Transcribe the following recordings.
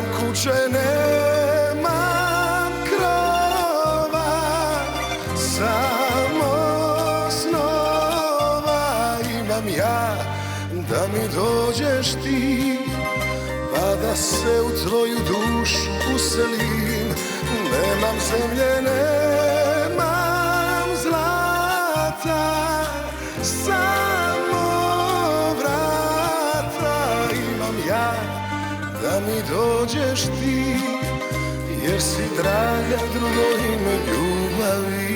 Nemam kuće, nemam krova, samo snova imam ja, da mi dođeš ti, pa da se u tvoju dušu uselim. Nemam zemlje, nemam zlata, samo vrata imam ja, da mi dođeš ti, jer si draga drugo ime ljubavi.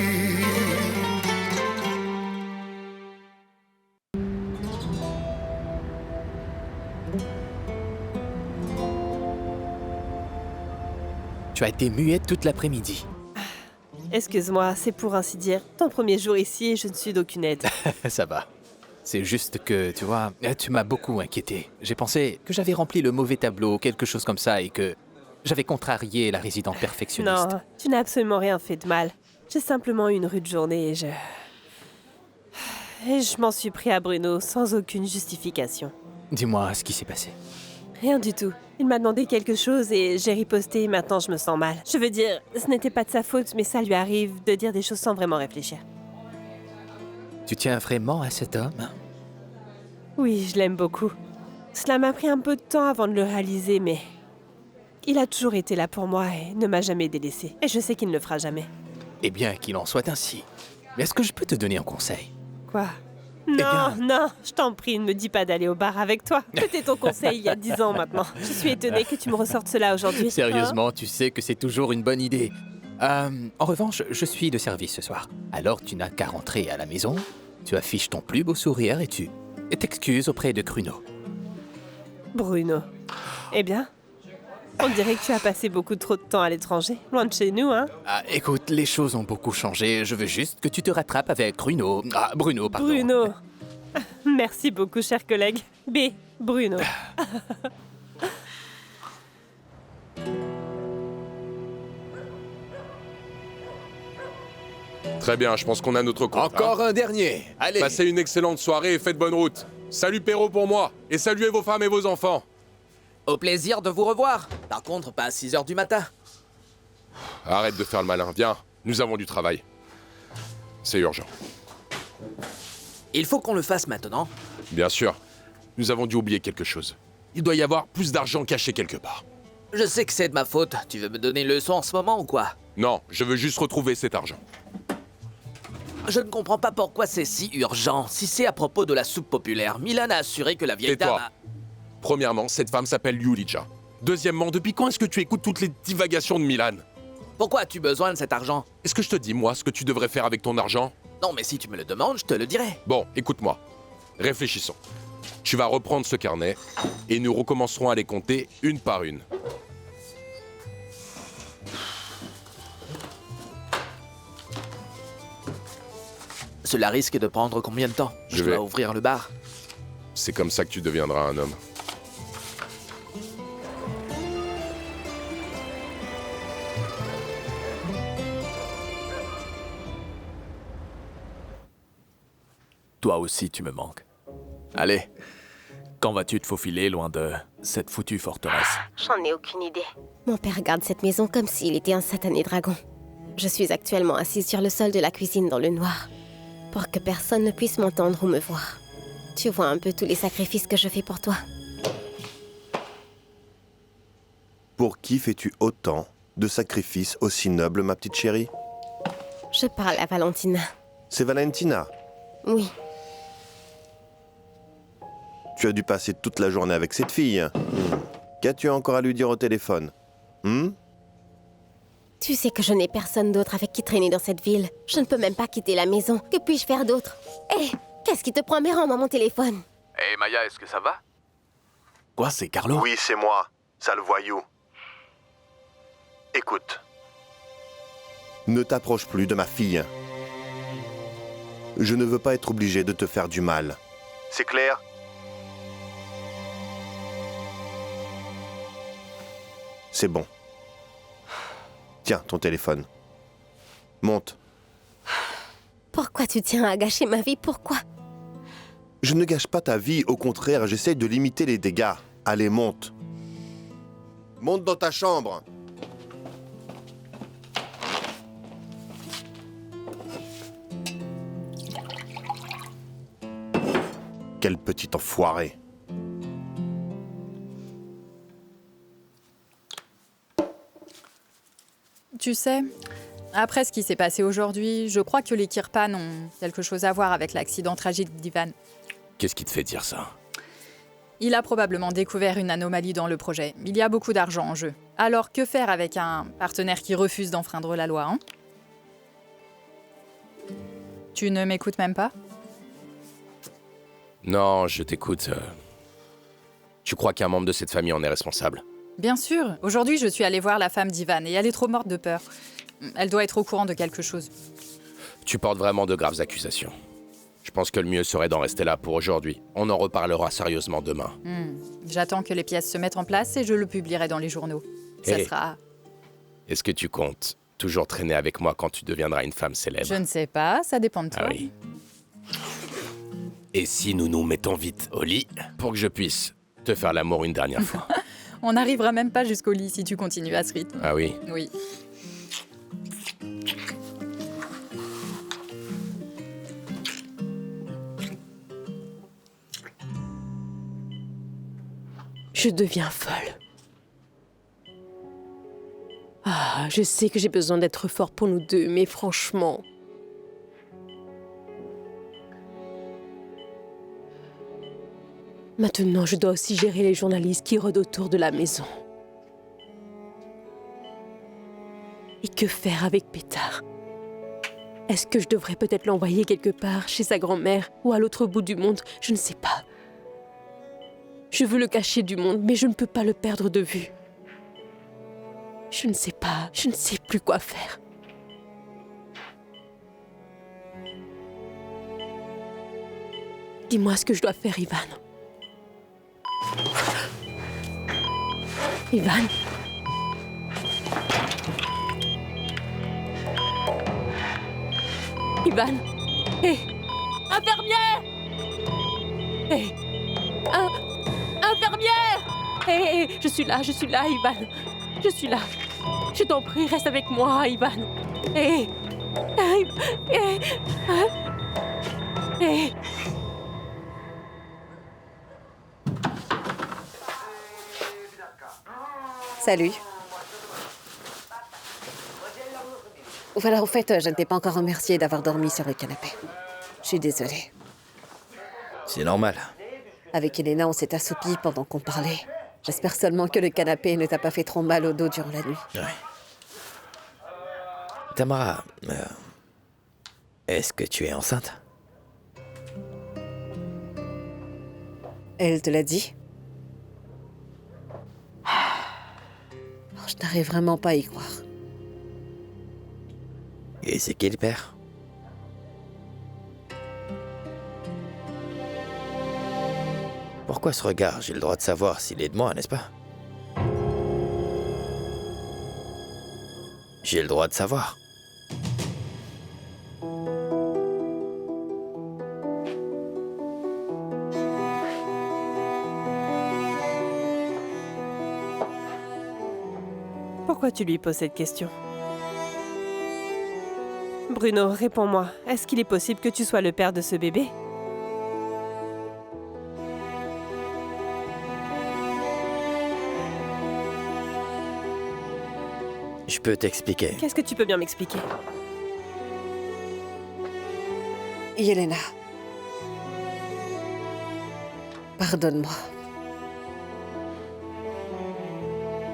Tu as été muette toute l'après-midi. Excuse-moi, c'est pour ainsi dire ton premier jour ici et je ne suis d'aucune aide. Ça va. C'est juste que, tu vois, tu m'as beaucoup inquiété. J'ai pensé que j'avais rempli le mauvais tableau, quelque chose comme ça, et que j'avais contrarié la résidente perfectionniste. Non, tu n'as absolument rien fait de mal. J'ai simplement eu une rude journée et je m'en suis pris à Bruno sans aucune justification. Dis-moi ce qui s'est passé. Rien du tout. Il m'a demandé quelque chose et j'ai riposté et maintenant je me sens mal. Je veux dire, ce n'était pas de sa faute, mais ça lui arrive de dire des choses sans vraiment réfléchir. Tu tiens vraiment à cet homme? Oui, je l'aime beaucoup. Cela m'a pris un peu de temps avant de le réaliser, mais il a toujours été là pour moi et ne m'a jamais délaissé. Et je sais qu'il ne le fera jamais. Eh bien, qu'il en soit ainsi. Mais est-ce que je peux te donner un conseil? Quoi? Non, non, je t'en prie, ne me dis pas d'aller au bar avec toi. C'était ton conseil il y a 10 ans maintenant. Je suis étonnée que tu me ressortes cela aujourd'hui. Sérieusement, tu sais que c'est toujours une bonne idée. En revanche, je suis de service ce soir. Alors tu n'as qu'à rentrer à la maison, tu affiches ton plus beau sourire et tu t'excuses auprès de Bruno. Bruno. Eh bien, on dirait que tu as passé beaucoup trop de temps à l'étranger, loin de chez nous, hein? Ah, écoute, les choses ont beaucoup changé. Je veux juste que tu te rattrapes avec Bruno. Ah, Bruno, pardon. Bruno. Merci beaucoup, cher collègue. B. Bruno. Très bien, je pense qu'on a notre compte. Encore un dernier. Allez. Passez une excellente soirée et faites bonne route. Salut Perrault pour moi, et saluez vos femmes et vos enfants. Au plaisir de vous revoir. Par contre, pas à 6 h du matin. Arrête de faire le malin, viens, nous avons du travail. C'est urgent. Il faut qu'on le fasse maintenant. Bien sûr, nous avons dû oublier quelque chose. Il doit y avoir plus d'argent caché quelque part. Je sais que c'est de ma faute. Tu veux me donner une leçon en ce moment ou quoi? Non, je veux juste retrouver cet argent. Je ne comprends pas pourquoi c'est si urgent. Si c'est à propos de la soupe populaire, Milan a assuré que la vieille dame Tais-toi. a... Premièrement, cette femme s'appelle Yulija. Deuxièmement, depuis quand est-ce que tu écoutes toutes les divagations de Milan? Pourquoi as-tu besoin de cet argent? Est-ce que je te dis, moi, ce que tu devrais faire avec ton argent? Non, mais si tu me le demandes, je te le dirai. Bon, écoute-moi. Réfléchissons. Tu vas reprendre ce carnet et nous recommencerons à les compter une par une. Cela risque de prendre combien de temps? Je vais dois ouvrir le bar. C'est comme ça que tu deviendras un homme. Toi aussi, tu me manques. Allez, quand vas-tu te faufiler loin de cette foutue forteresse? J'en ai aucune idée. Mon père garde cette maison comme s'il était un satané dragon. Je suis actuellement assise sur le sol de la cuisine dans le noir, pour que personne ne puisse m'entendre ou me voir. Tu vois un peu tous les sacrifices que je fais pour toi. Pour qui fais-tu autant de sacrifices aussi nobles, ma petite chérie? Je parle à Valentina. C'est Valentina. Oui. Tu as dû passer toute la journée avec cette fille. Qu'as-tu encore à lui dire au téléphone? Tu sais que je n'ai personne d'autre avec qui traîner dans cette ville. Je ne peux même pas quitter la maison. Que puis-je faire d'autre? Hé, qu'est-ce qui te prend mes rangs dans mon téléphone? Hey Maya, est-ce que ça va? Quoi, c'est Carlo? Oui, c'est moi, sale voyou. Écoute. Ne t'approche plus de ma fille. Je ne veux pas être obligé de te faire du mal. C'est clair? C'est bon. Tiens, ton téléphone. Monte. Pourquoi tu tiens à gâcher ma vie? Pourquoi? Je ne gâche pas ta vie, au contraire, j'essaie de limiter les dégâts. Allez, monte. Monte dans ta chambre. Quel petit enfoiré. Tu sais, après ce qui s'est passé aujourd'hui, je crois que les Kirpan ont quelque chose à voir avec l'accident tragique d'Ivan. Qu'est-ce qui te fait dire ça? Il a probablement découvert une anomalie dans le projet. Il y a beaucoup d'argent en jeu. Alors que faire avec un partenaire qui refuse d'enfreindre la loi, hein? Tu ne m'écoutes même pas? Non, je t'écoute. Tu crois qu'un membre de cette famille en est responsable? Bien sûr. Aujourd'hui, je suis allée voir la femme d'Ivan et elle est trop morte de peur. Elle doit être au courant de quelque chose. Tu portes vraiment de graves accusations. Je pense que le mieux serait d'en rester là pour aujourd'hui. On en reparlera sérieusement demain. J'attends que les pièces se mettent en place et je le publierai dans les journaux. Ça Hey. sera... Est-ce que tu comptes toujours traîner avec moi quand tu deviendras une femme célèbre? Je ne sais pas, ça dépend de toi. Ah oui. Et si nous nous mettons vite au lit pour que je puisse te faire l'amour une dernière fois? On n'arrivera même pas jusqu'au lit si tu continues à ce rythme. Ah oui. Oui. Je deviens folle. Ah, je sais que j'ai besoin d'être fort pour nous deux, mais franchement... Maintenant, je dois aussi gérer les journalistes qui rôdent autour de la maison. Et que faire avec Pétard? Est-ce que je devrais peut-être l'envoyer quelque part, chez sa grand-mère, ou à l'autre bout du monde? Je ne sais pas. Je veux le cacher du monde, mais je ne peux pas le perdre de vue. Je ne sais pas, je ne sais plus quoi faire. Dis-moi ce que je dois faire, Ivan. Ivan? Ivan? Hé! Infirmière! Hé! Infirmière! Hé, je suis là, Ivan. Je suis là. Je t'en prie, reste avec moi, Ivan. Hé! Hé! Hé! Salut. Voilà, au fait, je ne t'ai pas encore remercié d'avoir dormi sur le canapé. Je suis désolée. C'est normal. Avec Elena, on s'est assoupi pendant qu'on parlait. J'espère seulement que le canapé ne t'a pas fait trop mal au dos durant la nuit. Ouais. Tamara, est-ce que tu es enceinte? Elle te l'a dit? Je n'arrive vraiment pas à y croire. Et c'est qui le père? Pourquoi ce regard? J'ai le droit de savoir s'il est de moi, n'est-ce pas? J'ai le droit de savoir. Pourquoi tu lui poses cette question? Bruno, réponds-moi. Est-ce qu'il est possible que tu sois le père de ce bébé? Je peux t'expliquer. Qu'est-ce que tu peux bien m'expliquer? Yelena. Pardonne-moi.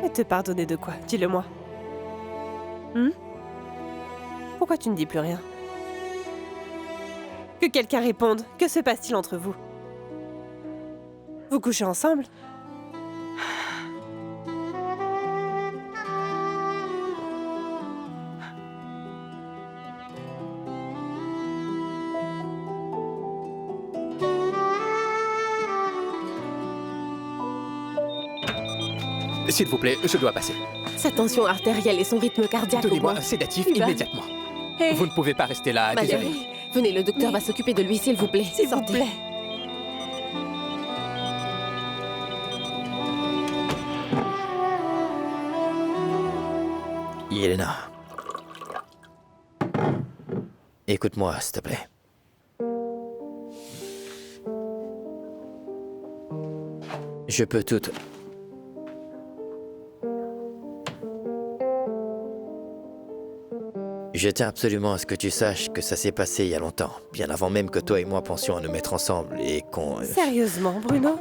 Et te pardonner de quoi? Dis-le-moi. Pourquoi tu ne dis plus rien? Que quelqu'un réponde. Que se passe-t-il entre vous? Vous couchez ensemble? S'il vous plaît, je dois passer. Sa tension artérielle et son rythme cardiaque. Donnez-moi un augmentent. sédatif Ivan. immédiatement. Hey. Vous ne pouvez pas rester là, désolé. Valérie, venez, le docteur va s'occuper de lui, s'il vous plaît. S'il vous plaît. Yelena. Écoute-moi, s'il te plaît. Je peux tout... Je tiens absolument à ce que tu saches que ça s'est passé il y a longtemps, bien avant même que toi et moi pensions à nous mettre ensemble et qu'on... Sérieusement, Bruno?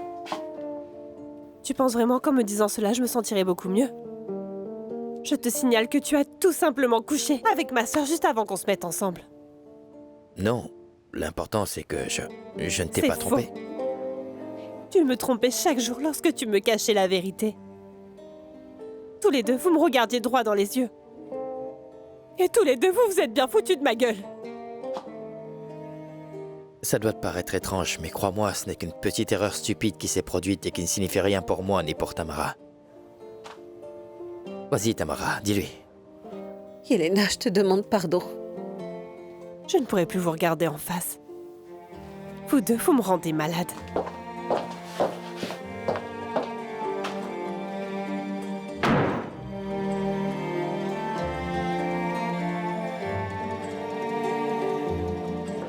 Tu penses vraiment qu'en me disant cela, je me sentirais beaucoup mieux? Je te signale que tu as tout simplement couché avec ma sœur juste avant qu'on se mette ensemble. Non, l'important c'est que je ne t'ai C'est pas trompé. faux. Tu me trompais chaque jour lorsque tu me cachais la vérité. Tous les deux, vous me regardiez droit dans les yeux. Et tous les deux, vous êtes bien foutus de ma gueule. Ça doit te paraître étrange, mais crois-moi, ce n'est qu'une petite erreur stupide qui s'est produite et qui ne signifie rien pour moi ni pour Tamara. Vas-y, Tamara, dis-lui. Yelena, je te demande pardon. Je ne pourrai plus vous regarder en face. Vous deux, vous me rendez malade.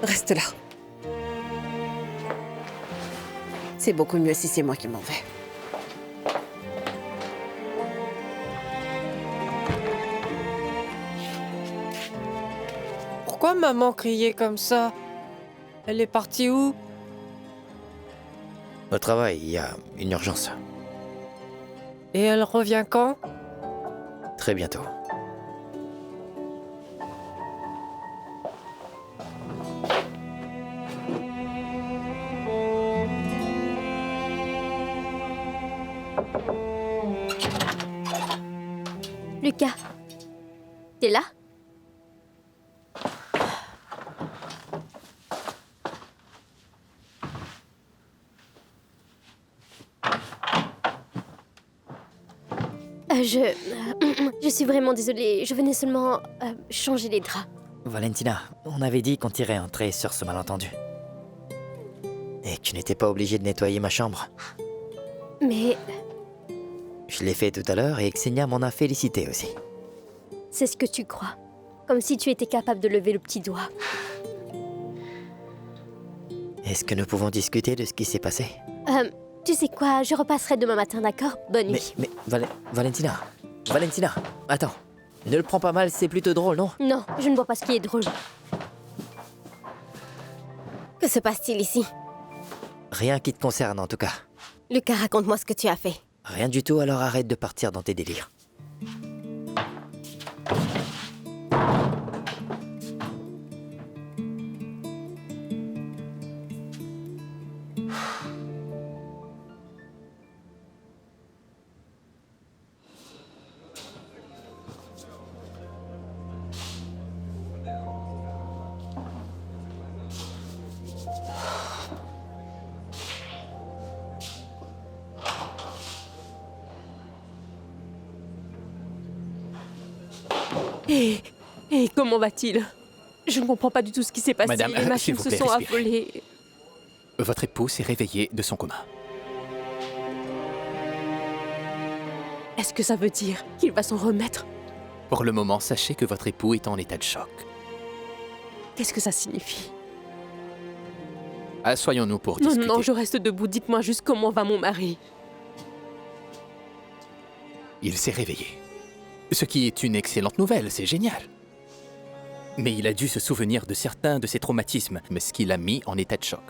Reste là. C'est beaucoup mieux si c'est moi qui m'en vais. Pourquoi maman criait comme ça? Elle est partie où? Au travail, il y a une urgence. Et elle revient quand? Très bientôt. Lucas, t'es là? Je suis vraiment désolée. Je venais seulement changer les draps. Valentina, on avait dit qu'on tirait un trait sur ce malentendu. Et que tu n'étais pas obligée de nettoyer ma chambre. Mais Je l'ai fait tout à l'heure et Xenia m'en a félicité aussi. c'est ce que tu crois. Comme si tu étais capable de lever le petit doigt. Est-ce que nous pouvons discuter de ce qui s'est passé? Tu sais quoi, je repasserai demain matin, d'accord? Bonne nuit. Mais Valentina, attends. Ne le prends pas mal, c'est plutôt drôle, non? Non, je ne vois pas ce qui est drôle. Que se passe-t-il ici? Rien qui te concerne en tout cas. Lucas, raconte-moi ce que tu as fait. Rien du tout, alors arrête de partir dans tes délires. Et comment va-t-il? Je ne comprends pas du tout ce qui s'est passé. Madame, les machines s'il vous se plaît, sont respirez. affolées. Votre époux s'est réveillé de son coma. Est-ce que ça veut dire qu'il va s'en remettre? Pour le moment, sachez que votre époux est en état de choc. Qu'est-ce que ça signifie? Assoyons-nous pour Non, discuter. non, je reste debout. Dites-moi juste comment va mon mari. Il s'est réveillé. Ce qui est une excellente nouvelle, c'est génial. Mais il a dû se souvenir de certains de ses traumatismes, ce qui l'a mis en état de choc.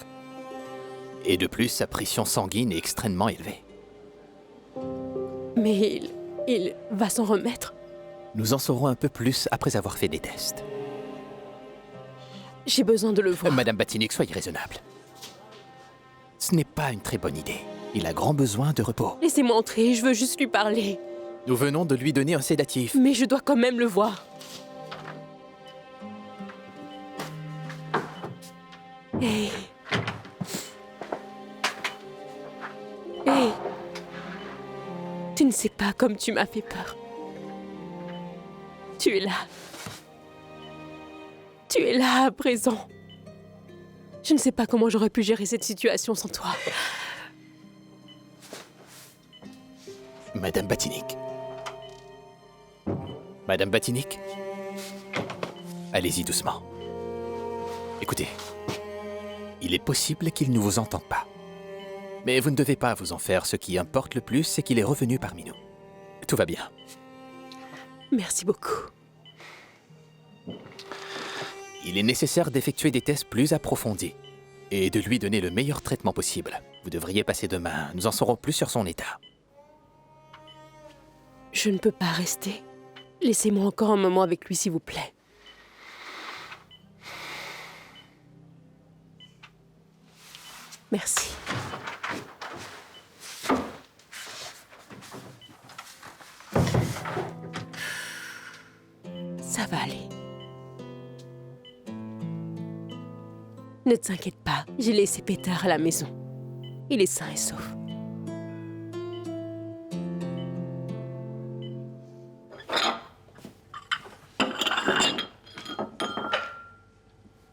Et de plus, sa pression sanguine est extrêmement élevée. Mais il va s'en remettre? Nous en saurons un peu plus après avoir fait des tests. J'ai besoin de le voir. Madame Batinik, soyez raisonnable. Ce n'est pas une très bonne idée. Il a grand besoin de repos. Laissez-moi entrer, je veux juste lui parler. Nous venons de lui donner un sédatif. Mais je dois quand même le voir. Hey. Hey. Tu ne sais pas comme tu m'as fait peur. Tu es là. Tu es là à présent. Je ne sais pas comment j'aurais pu gérer cette situation sans toi. Madame Batinik. Madame Batinik, allez-y doucement. Écoutez, il est possible qu'il ne vous entende pas. Mais vous ne devez pas vous en faire. Ce qui importe le plus, c'est qu'il est revenu parmi nous. Tout va bien. Merci beaucoup. Il est nécessaire d'effectuer des tests plus approfondis et de lui donner le meilleur traitement possible. Vous devriez passer demain. Nous en saurons plus sur son état. Je ne peux pas rester. Laissez-moi encore un moment avec lui, s'il vous plaît. Merci. Ça va aller. Ne t'inquiète pas, j'ai laissé Petar à la maison. Il est sain et sauf.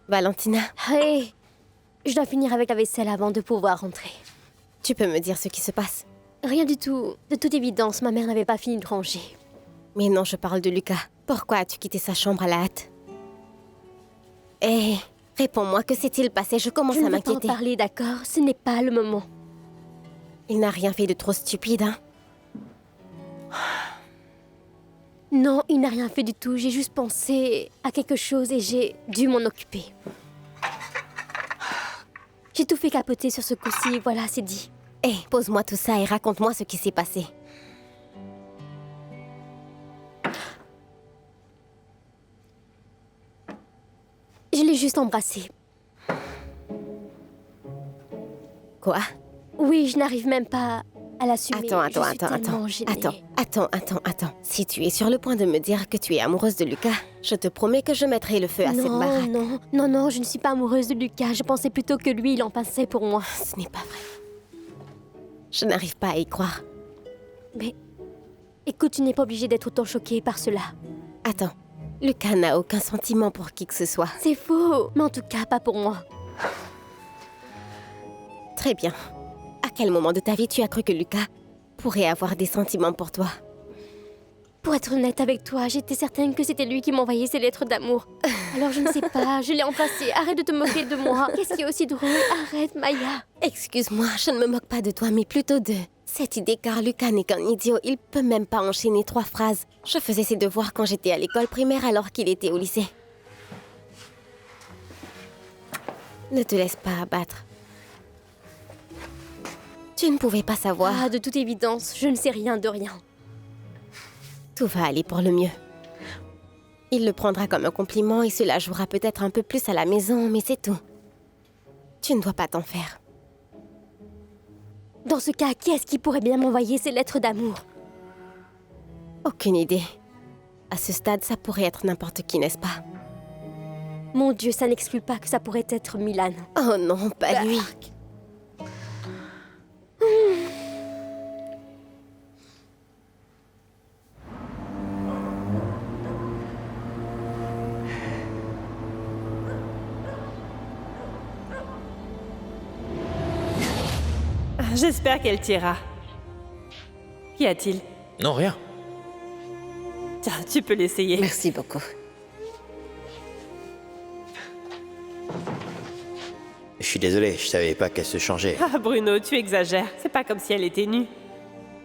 Valentina. Hey, je dois finir avec la vaisselle avant de pouvoir rentrer. Tu peux me dire ce qui se passe? Rien du tout. De toute évidence, ma mère n'avait pas fini de ranger. Mais non, je parle de Lucas. Pourquoi as-tu quitté sa chambre à la hâte? Hé, réponds-moi, que s'est-il passé? Je commence à m'inquiéter. Je ne vais pas en parler, d'accord? Ce n'est pas le moment. Il n'a rien fait de trop stupide, hein? Non, il n'a rien fait du tout. J'ai juste pensé à quelque chose et j'ai dû m'en occuper. J'ai tout fait capoter sur ce coup-ci, voilà, c'est dit. Hé, pose-moi tout ça et raconte-moi ce qui s'est passé. Je l'ai juste embrassé. Quoi? Oui, je n'arrive même pas à l'assumer. Attends. Si tu es sur le point de me dire que tu es amoureuse de Lucas, je te promets que je mettrai le feu à cette baraque. Non, je ne suis pas amoureuse de Lucas. Je pensais plutôt que lui, il en pensait pour moi. Ce n'est pas vrai. Je n'arrive pas à y croire. Mais, écoute, tu n'es pas obligée d'être autant choquée par cela. Attends, Lucas n'a aucun sentiment pour qui que ce soit. C'est faux, mais en tout cas, pas pour moi. Très bien. À quel moment de ta vie tu as cru que Lucas pourrait avoir des sentiments pour toi? Pour être honnête avec toi, j'étais certaine que c'était lui qui m'envoyait ses lettres d'amour. Alors je ne sais pas, je l'ai embrassé. Arrête de te moquer de moi. Qu'est-ce qui est aussi drôle? Arrête, Maya. Excuse-moi, je ne me moque pas de toi, mais plutôt de cette idée, car Lucas n'est qu'un idiot. Il peut même pas enchaîner 3 phrases. Je faisais ses devoirs quand j'étais à l'école primaire alors qu'il était au lycée. Ne te laisse pas abattre. Tu ne pouvais pas savoir. Ah, de toute évidence, je ne sais rien de rien. Tout va aller pour le mieux. Il le prendra comme un compliment et cela jouera peut-être un peu plus à la maison, mais c'est tout. Tu ne dois pas t'en faire. Dans ce cas, qui est-ce qui pourrait bien m'envoyer ces lettres d'amour? Aucune idée. À ce stade, ça pourrait être n'importe qui, n'est-ce pas? Mon Dieu, ça n'exclut pas que ça pourrait être Milan. Oh non, pas lui. J'espère qu'elle t'ira. Qu'y a-t-il? Non, rien. Tiens, tu peux l'essayer. Merci beaucoup. Je suis désolé, je savais pas qu'elle se changeait. Ah, Bruno, tu exagères. C'est pas comme si elle était nue.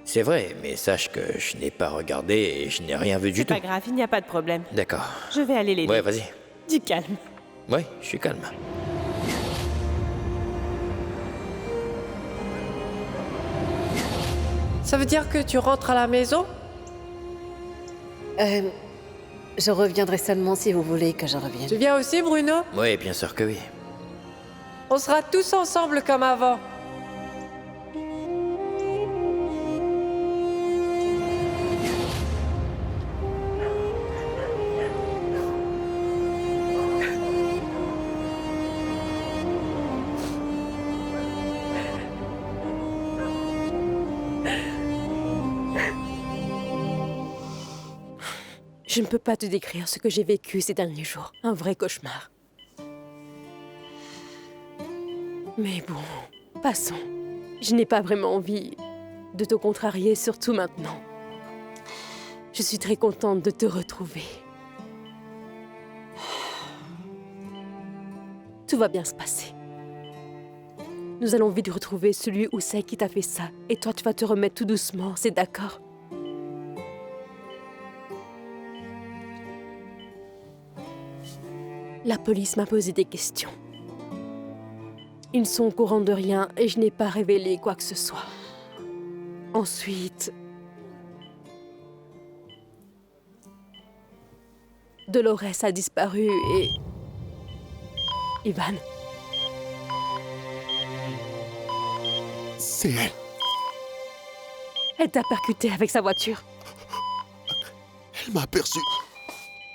C'est vrai, mais sache que je n'ai pas regardé et je n'ai rien vu du tout. C'est pas grave, il n'y a pas de problème. D'accord. Je vais aller l'aider. Ouais, vas-y. Du calme. Ouais, je suis calme. Ça veut dire que tu rentres à la maison? Je reviendrai seulement si vous voulez que je revienne. Tu viens aussi, Bruno? Oui, bien sûr que oui. On sera tous ensemble comme avant. Je ne peux pas te décrire ce que j'ai vécu ces derniers jours. Un vrai cauchemar. Mais bon, passons. Je n'ai pas vraiment envie de te contrarier, surtout maintenant. Je suis très contente de te retrouver. Tout va bien se passer. Nous allons vite retrouver celui ou celle qui t'a fait ça. Et toi, tu vas te remettre tout doucement, c'est d'accord? La police m'a posé des questions. Ils ne sont au courant de rien et je n'ai pas révélé quoi que ce soit. Ensuite, Dolores a disparu et... Ivan. C'est elle. Elle t'a percuté avec sa voiture. Elle m'a aperçu.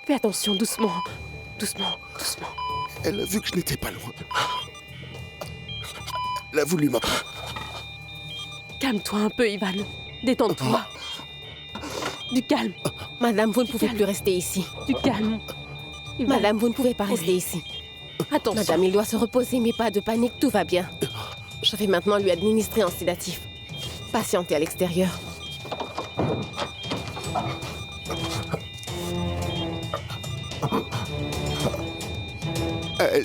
Fais attention, doucement. Doucement, doucement. Elle a vu que je n'étais pas loin. Elle a voulu m'apprendre. Calme-toi un peu, Ivan. Détends-toi. Du calme. Madame, vous ne pouvez plus rester ici. Du calme. Ivan. Madame, vous ne pouvez pas rester ici. Attention. Madame, il doit se reposer, mais pas de panique, tout va bien. Je vais maintenant lui administrer un sédatif. Patientez à l'extérieur. Elle...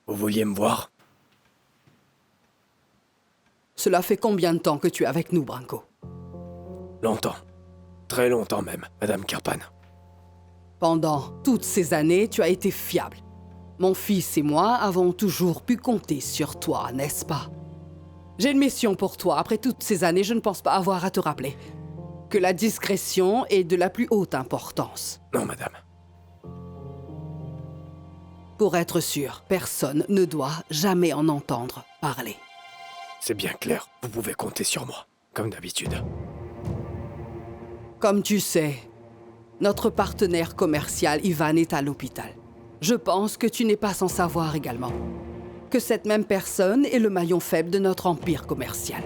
Vous vouliez me voir? Cela fait combien de temps que tu es avec nous, Branko? Longtemps. Très longtemps même, Madame Kirpan. Pendant toutes ces années, tu as été fiable. Mon fils et moi avons toujours pu compter sur toi, n'est-ce pas? J'ai une mission pour toi. Après toutes ces années, je ne pense pas avoir à te rappeler que la discrétion est de la plus haute importance. Non, madame. Pour être sûr, personne ne doit jamais en entendre parler. C'est bien clair, vous pouvez compter sur moi, comme d'habitude. Comme tu sais, notre partenaire commercial Ivan est à l'hôpital. Je pense que tu n'es pas sans savoir également que cette même personne est le maillon faible de notre empire commercial.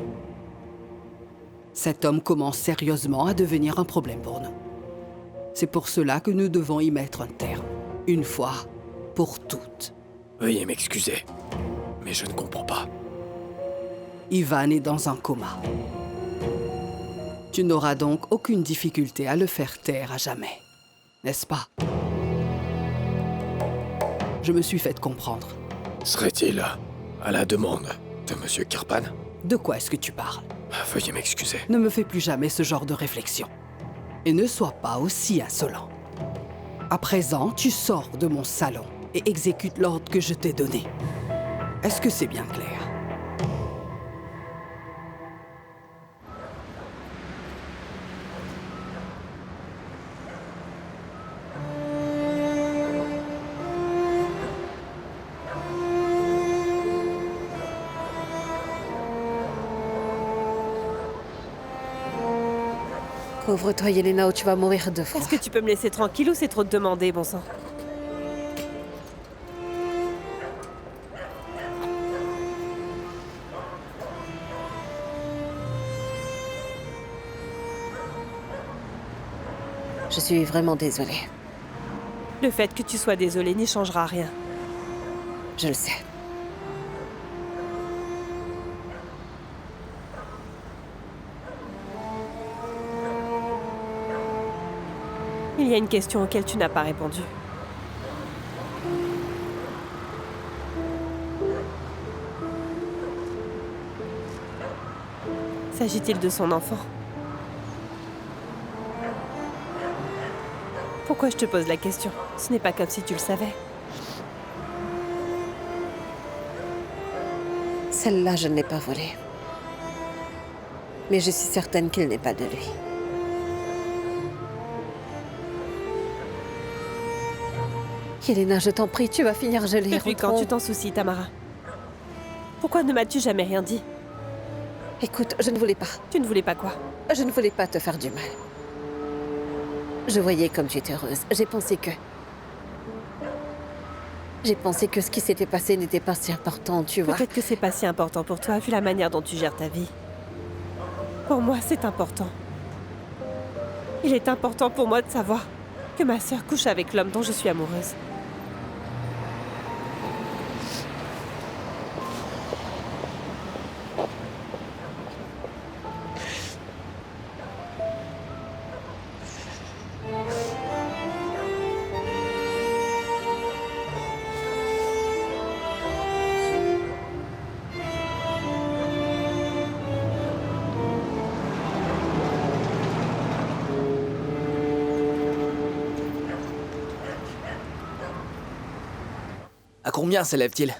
Cet homme commence sérieusement à devenir un problème pour nous. C'est pour cela que nous devons y mettre un terme, une fois pour toutes. Veuillez m'excuser, mais je ne comprends pas. Ivan est dans un coma. Tu n'auras donc aucune difficulté à le faire taire à jamais, n'est-ce pas? Je me suis fait comprendre. Serait-il à la demande de Monsieur Kirpan? De quoi est-ce que tu parles? Veuillez m'excuser. Ne me fais plus jamais ce genre de réflexion. Et ne sois pas aussi insolent. À présent, tu sors de mon salon et exécutes l'ordre que je t'ai donné. Est-ce que c'est bien clair? Couvre-toi, Yelena, ou tu vas mourir de froid. Est-ce que tu peux me laisser tranquille ou c'est trop te demander, bon sang? Je suis vraiment désolée. Le fait que tu sois désolée n'y changera rien. Je le sais. Il y a une question auquel tu n'as pas répondu. S'agit-il de son enfant? Pourquoi je te pose la question? Ce n'est pas comme si tu le savais. Celle-là, je ne l'ai pas volée. Mais je suis certaine qu'il n'est pas de lui. Yelena, je t'en prie, tu vas finir gelée. Depuis quand tu t'en soucies, Tamara? Pourquoi ne m'as-tu jamais rien dit? Écoute, je ne voulais pas. Tu ne voulais pas quoi? Je ne voulais pas te faire du mal. Je voyais comme tu étais heureuse. J'ai pensé que ce qui s'était passé n'était pas si important, tu vois. Peut-être que c'est pas si important pour toi, vu la manière dont tu gères ta vie. Pour moi, c'est important. Il est important pour moi de savoir que ma sœur couche avec l'homme dont je suis amoureuse. À combien s'élève-t-il?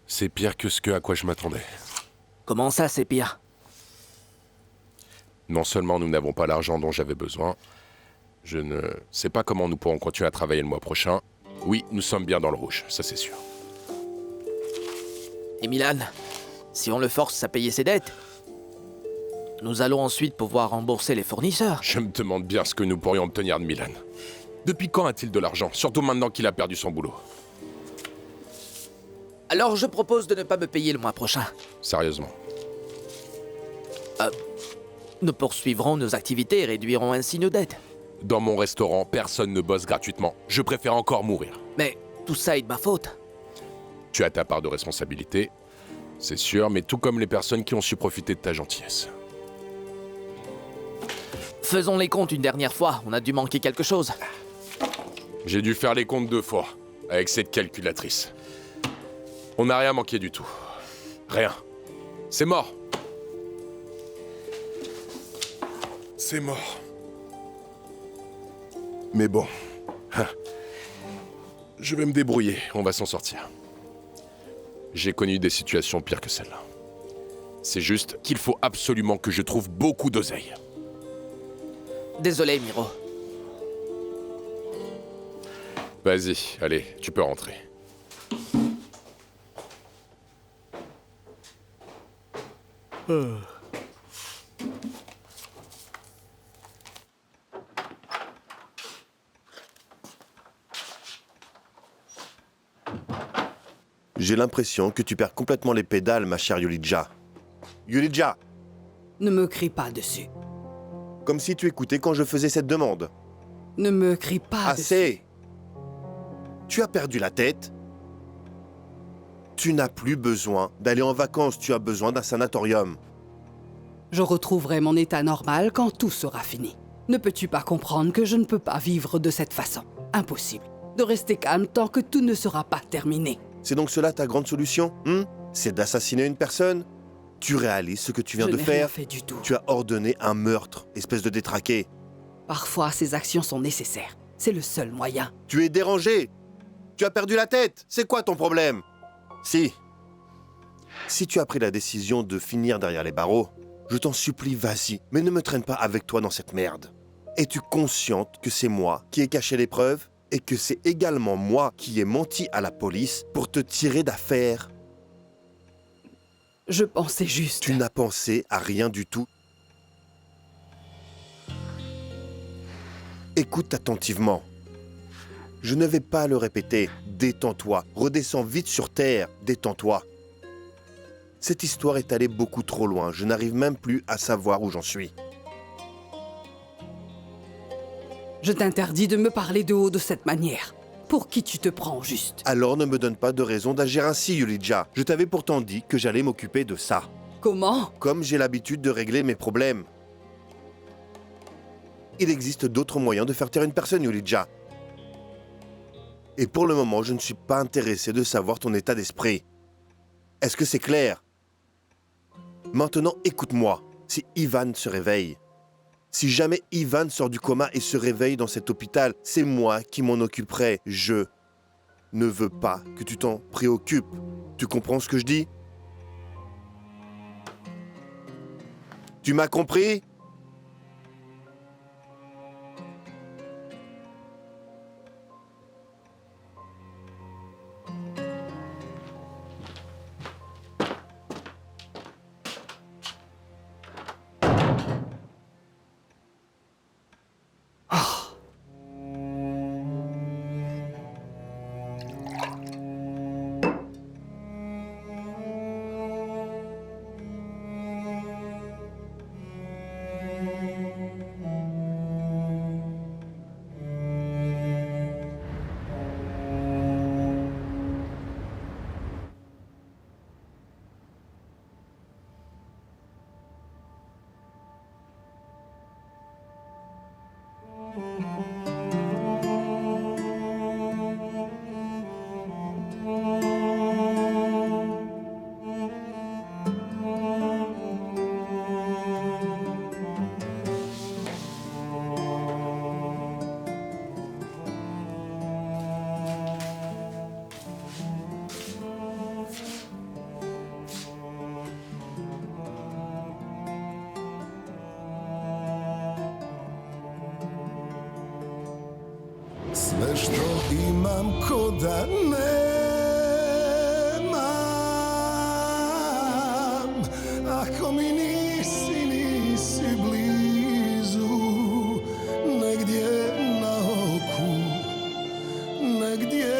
C'est pire que à quoi je m'attendais. Comment ça, c'est pire? Non seulement nous n'avons pas l'argent dont j'avais besoin, je ne sais pas comment nous pourrons continuer à travailler le mois prochain. Oui, nous sommes bien dans le rouge, ça c'est sûr. Et Milan, si on le force à payer ses dettes, nous allons ensuite pouvoir rembourser les fournisseurs. Je me demande bien ce que nous pourrions obtenir de Milan. Depuis quand a-t-il de l'argent? Surtout maintenant qu'il a perdu son boulot. Alors je propose de ne pas me payer le mois prochain. Sérieusement. Nous poursuivrons nos activités et réduirons ainsi nos dettes. Dans mon restaurant, personne ne bosse gratuitement. Je préfère encore mourir. Mais tout ça est de ma faute. Tu as ta part de responsabilité, c'est sûr, mais tout comme les personnes qui ont su profiter de ta gentillesse. Faisons les comptes une dernière fois, on a dû manquer quelque chose. J'ai dû faire les comptes 2 fois, avec cette calculatrice. On n'a rien manqué du tout. Rien. C'est mort. C'est mort. Mais bon. Je vais me débrouiller, on va s'en sortir. J'ai connu des situations pires que celle-là. C'est juste qu'il faut absolument que je trouve beaucoup d'oseille. Désolé, Miro. Vas-y, allez, tu peux rentrer. J'ai l'impression que tu perds complètement les pédales, ma chère Yulija. Yulija! Ne me crie pas dessus. Comme si tu écoutais quand je faisais cette demande. Ne me crie pas Assez! Tu as perdu la tête. Tu n'as plus besoin d'aller en vacances, tu as besoin d'un sanatorium. Je retrouverai mon état normal quand tout sera fini. Ne peux-tu pas comprendre que je ne peux pas vivre de cette façon? Impossible de rester calme tant que tout ne sera pas terminé. C'est donc cela ta grande solution, c'est d'assassiner une personne? Tu réalises ce que tu viens de faire? Je n'ai rien fait du tout. Tu as ordonné un meurtre, espèce de détraqué. Parfois, ces actions sont nécessaires. C'est le seul moyen. Tu es dérangé. Tu as perdu la tête. C'est quoi ton problème? Si tu as pris la décision de finir derrière les barreaux, je t'en supplie, vas-y, mais ne me traîne pas avec toi dans cette merde. Es-tu consciente que c'est moi qui ai caché les preuves et que c'est également moi qui ai menti à la police pour te tirer d'affaire? Je pensais juste... Tu n'as pensé à rien du tout. Écoute attentivement. Je ne vais pas le répéter. Détends-toi. Redescends vite sur terre. Détends-toi. Cette histoire est allée beaucoup trop loin. Je n'arrive même plus à savoir où j'en suis. Je t'interdis de me parler de haut de cette manière. Pour qui tu te prends, juste? Alors ne me donne pas de raison d'agir ainsi, Yulija. Je t'avais pourtant dit que j'allais m'occuper de ça. Comment? Comme j'ai l'habitude de régler mes problèmes. Il existe d'autres moyens de faire taire une personne, Yulija. Et pour le moment, je ne suis pas intéressé de savoir ton état d'esprit. Est-ce que c'est clair? Maintenant, écoute-moi. Si Ivan se réveille, si jamais Ivan sort du coma et se réveille dans cet hôpital, c'est moi qui m'en occuperai. Je ne veux pas que tu t'en préoccupes. Tu comprends ce que je dis? Tu m'as compris? Sve što imam ko da nemam, ako mi nisi, nisi blizu, negdje na oku, negdje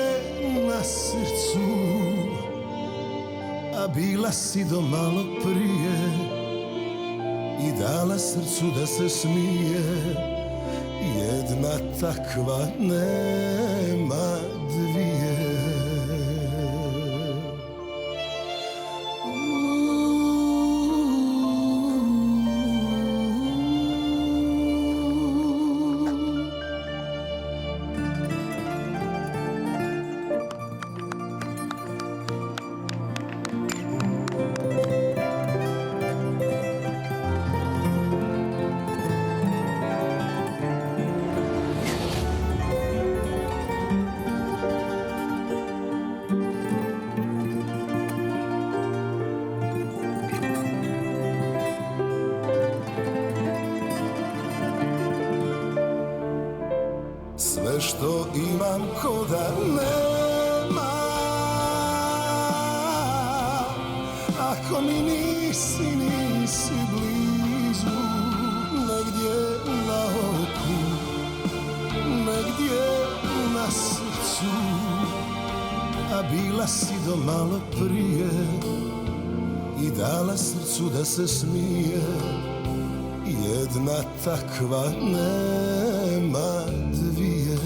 na srcu, a bila si do malo prije i dala srcu da se smije. Jedna takva nema dvije. Sve što imam ko da nemam, ako mi nisi, nisi blizu, negdje na oku, negdje na srcu, a bila si do malo prije i dala srcu da se smije. Jedna takva nema dvije.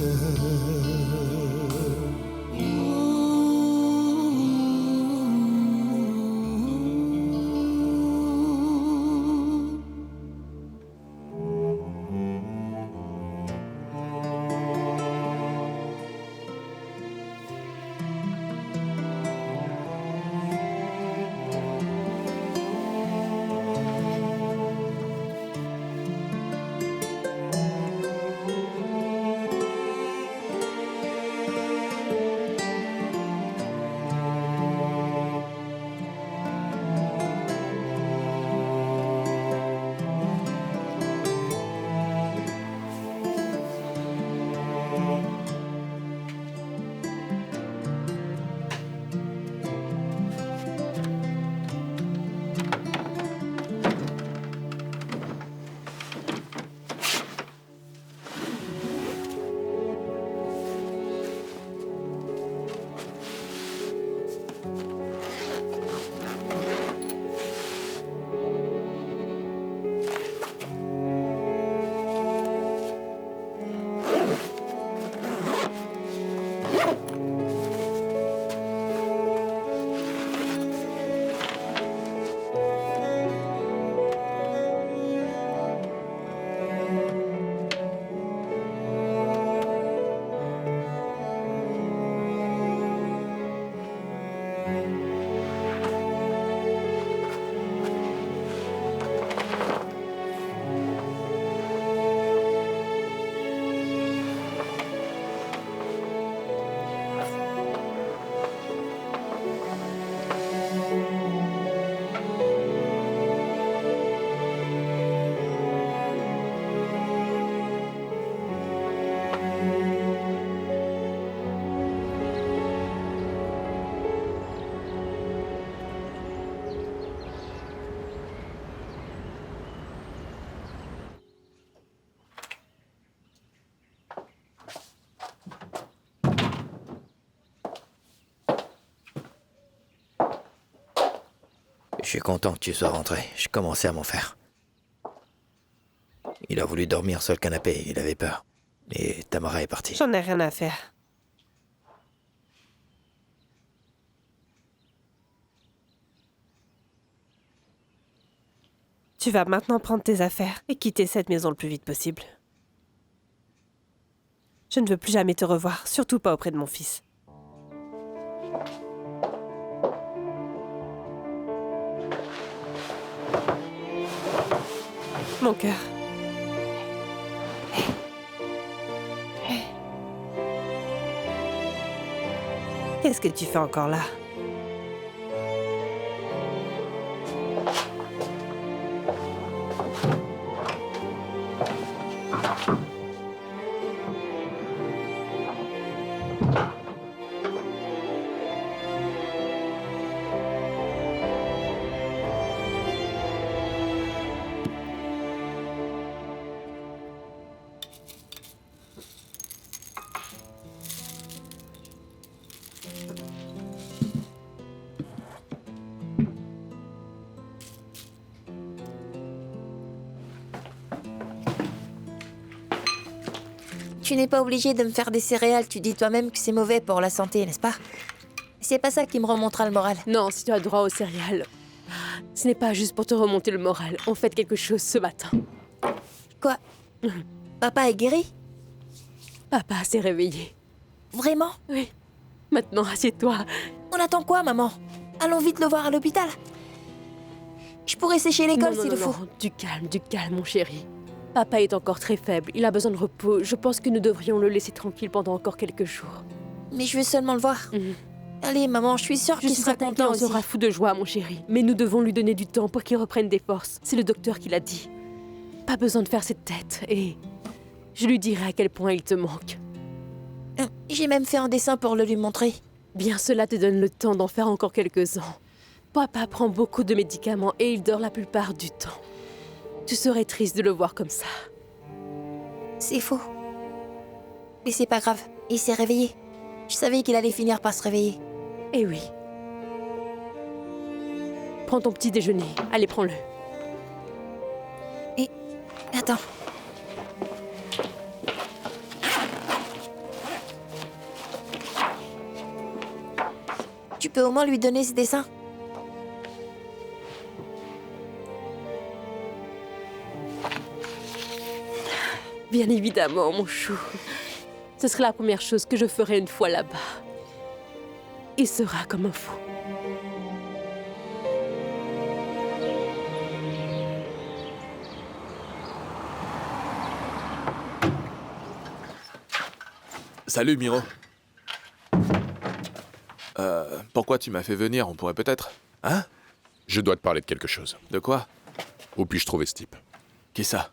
Je suis content que tu sois rentré. Je commençais à m'en faire. Il a voulu dormir sur le canapé, il avait peur. Et Tamara est partie. J'en ai rien à faire. Tu vas maintenant prendre tes affaires et quitter cette maison le plus vite possible. Je ne veux plus jamais te revoir, surtout pas auprès de mon fils. Mon cœur. Qu'est-ce que tu fais encore là? Tu n'es pas obligé de me faire des céréales, tu dis toi-même que c'est mauvais pour la santé, n'est-ce pas? C'est pas ça qui me remontera le moral. Non, si tu as droit aux céréales, ce n'est pas juste pour te remonter le moral. On fait quelque chose ce matin. Quoi? Papa est guéri? Papa s'est réveillé. Vraiment? Oui. Maintenant, assieds-toi. On attend quoi, maman? Allons vite le voir à l'hôpital. Je pourrais sécher l'école s'il le faut. Non, du calme, mon chéri. Papa est encore très faible, il a besoin de repos. Je pense que nous devrions le laisser tranquille pendant encore quelques jours. Mais je veux seulement le voir. Allez, maman, je suis sûre qu'il sera content aussi. Il sera fou de joie, mon chéri. Mais nous devons lui donner du temps pour qu'il reprenne des forces. C'est le docteur qui l'a dit. Pas besoin de faire cette tête. Et je lui dirai à quel point il te manque. J'ai même fait un dessin pour le lui montrer. Bien, cela te donne le temps d'en faire encore quelques-uns. Papa prend beaucoup de médicaments et il dort la plupart du temps. Tu serais triste de le voir comme ça. C'est faux. Mais c'est pas grave, il s'est réveillé. Je savais qu'il allait finir par se réveiller. Eh oui. Prends ton petit déjeuner. Allez, prends-le. Et... attends. Tu peux au moins lui donner ce dessin? Bien évidemment, mon chou. Ce serait la première chose que je ferai une fois là-bas. Il sera comme un fou. Salut, Miro. Pourquoi tu m'as fait venir? On pourrait peut-être... Hein? Je dois te parler de quelque chose. De quoi? Où puis-je trouver ce type? Qui ça?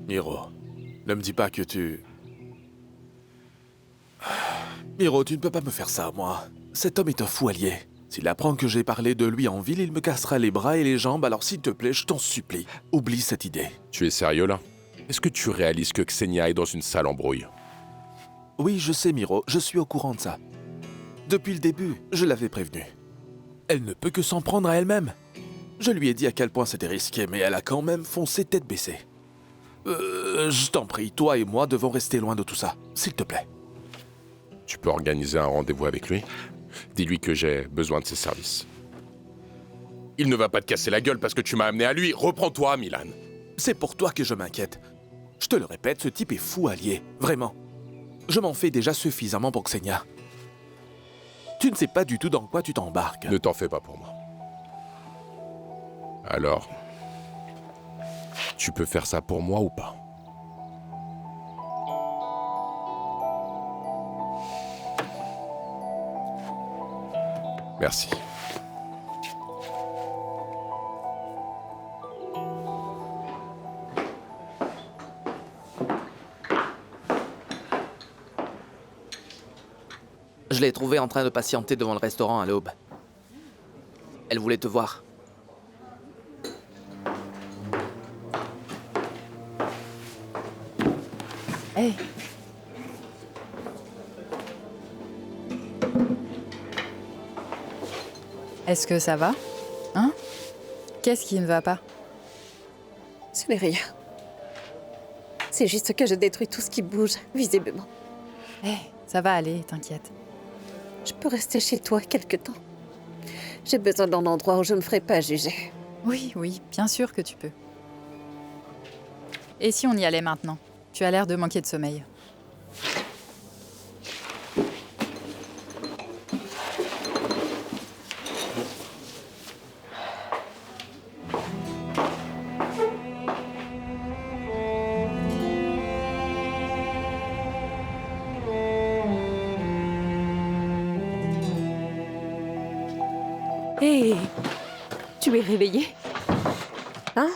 Miro, ne me dis pas que tu... Miro, tu ne peux pas me faire ça, moi. Cet homme est un fou allié. S'il apprend que j'ai parlé de lui en ville, il me cassera les bras et les jambes, alors s'il te plaît, je t'en supplie, oublie cette idée. Tu es sérieux, là? Est-ce que tu réalises que Xenia est dans une sale embrouille? Oui, je sais, Miro, je suis au courant de ça. Depuis le début, je l'avais prévenue. Elle ne peut que s'en prendre à elle-même. Je lui ai dit à quel point c'était risqué, mais elle a quand même foncé tête baissée. Je t'en prie, toi et moi devons rester loin de tout ça, s'il te plaît. Tu peux organiser un rendez-vous avec lui? Dis-lui que j'ai besoin de ses services. Il ne va pas te casser la gueule parce que tu m'as amené à lui. Reprends-toi, Milan. C'est pour toi que je m'inquiète. Je te le répète, ce type est fou allié, vraiment. Je m'en fais déjà suffisamment pour Xenia. Tu ne sais pas du tout dans quoi tu t'embarques. Ne t'en fais pas pour moi. Alors, tu peux faire ça pour moi ou pas? Merci. Je l'ai trouvée en train de patienter devant le restaurant à l'aube. Elle voulait te voir. Hey. Est-ce que ça va? Hein? Qu'est-ce qui ne va pas? Ce n'est rien. C'est juste que je détruis tout ce qui bouge, visiblement. Hé, ça va aller, t'inquiète. Je peux rester chez toi quelque temps. J'ai besoin d'un endroit où je ne me ferai pas juger. Oui, oui, bien sûr que tu peux. Et si on y allait maintenant? Tu as l'air de manquer de sommeil. Hé, tu es réveillé? Hein?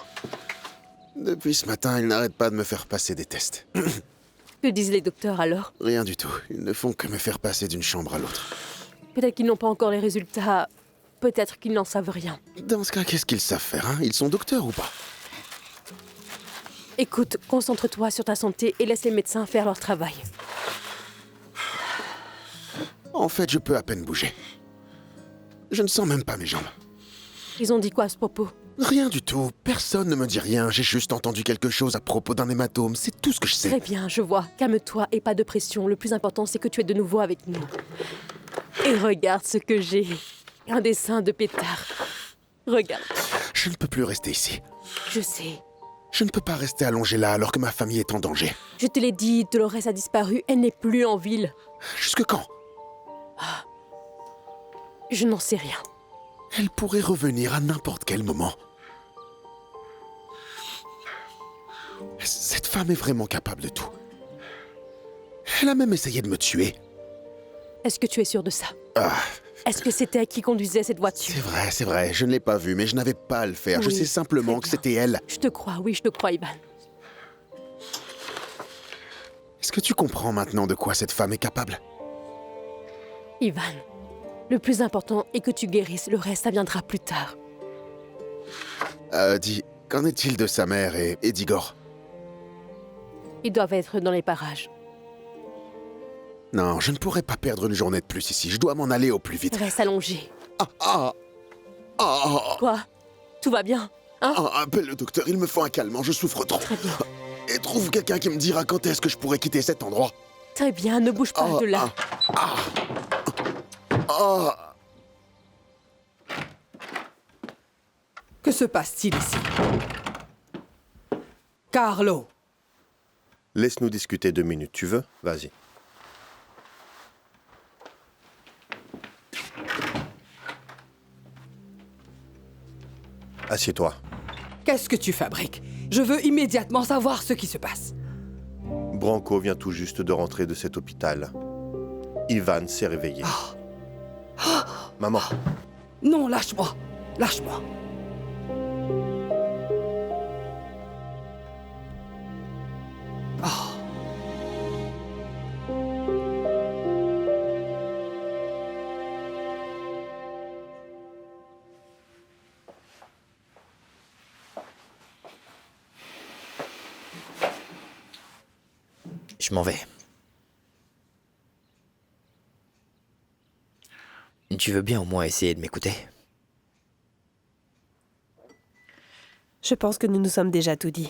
Depuis ce matin, il n'arrête pas de me faire passer des tests. Que disent les docteurs alors? Rien du tout. Ils ne font que me faire passer d'une chambre à l'autre. Peut-être qu'ils n'ont pas encore les résultats. Peut-être qu'ils n'en savent rien. Dans ce cas, qu'est-ce qu'ils savent faire, hein? Ils sont docteurs ou pas? Écoute, concentre-toi sur ta santé et laisse les médecins faire leur travail. En fait, je peux à peine bouger. Je ne sens même pas mes jambes. Ils ont dit quoi à ce propos? Rien du tout. Personne ne me dit rien. J'ai juste entendu quelque chose à propos d'un hématome. C'est tout ce que je sais. Très bien, je vois. Calme-toi et pas de pression. Le plus important, c'est que tu es de nouveau avec nous. Et regarde ce que j'ai. Un dessin de pétard. Regarde. Je ne peux plus rester ici. Je sais. Je ne peux pas rester allongé là alors que ma famille est en danger. Je te l'ai dit, Dolores a disparu. Elle n'est plus en ville. Jusque quand? Je n'en sais rien. Elle pourrait revenir à n'importe quel moment. Cette femme est vraiment capable de tout. Elle a même essayé de me tuer. Est-ce que tu es sûr de ça? Ah, Est-ce que c'était elle qui conduisait cette voiture? c'est vrai, je ne l'ai pas vue, mais je n'avais pas à le faire. Je Oui, sais simplement que c'était elle. Je te crois, oui, je te crois, Ivan. Est-ce que tu comprends maintenant de quoi cette femme est capable? Ivan, le plus important est que tu guérisses. Le reste, ça viendra plus tard. Dis, qu'en est-il de sa mère et d'Igor? Ils doivent être dans les parages. Non, je ne pourrais pas perdre une journée de plus ici. Je dois m'en aller au plus vite. Reste allongé. Ah, Quoi? Tout va bien, hein? Appelle le docteur, il me faut un calmant, je souffre trop. Très bien. Et trouve quelqu'un qui me dira quand est-ce que je pourrais quitter cet endroit. Très bien, ne bouge pas de là. Que se passe-t-il ici? Carlo! Laisse-nous discuter 2 minutes, tu veux? Vas-y. Assieds-toi. Qu'est-ce que tu fabriques? Je veux immédiatement savoir ce qui se passe. Branco vient tout juste de rentrer de cet hôpital. Ivan s'est réveillé. Maman. Non, lâche-moi. Lâche-moi. Je m'en vais. Tu veux bien au moins essayer de m'écouter? Je pense que nous nous sommes déjà tout dit.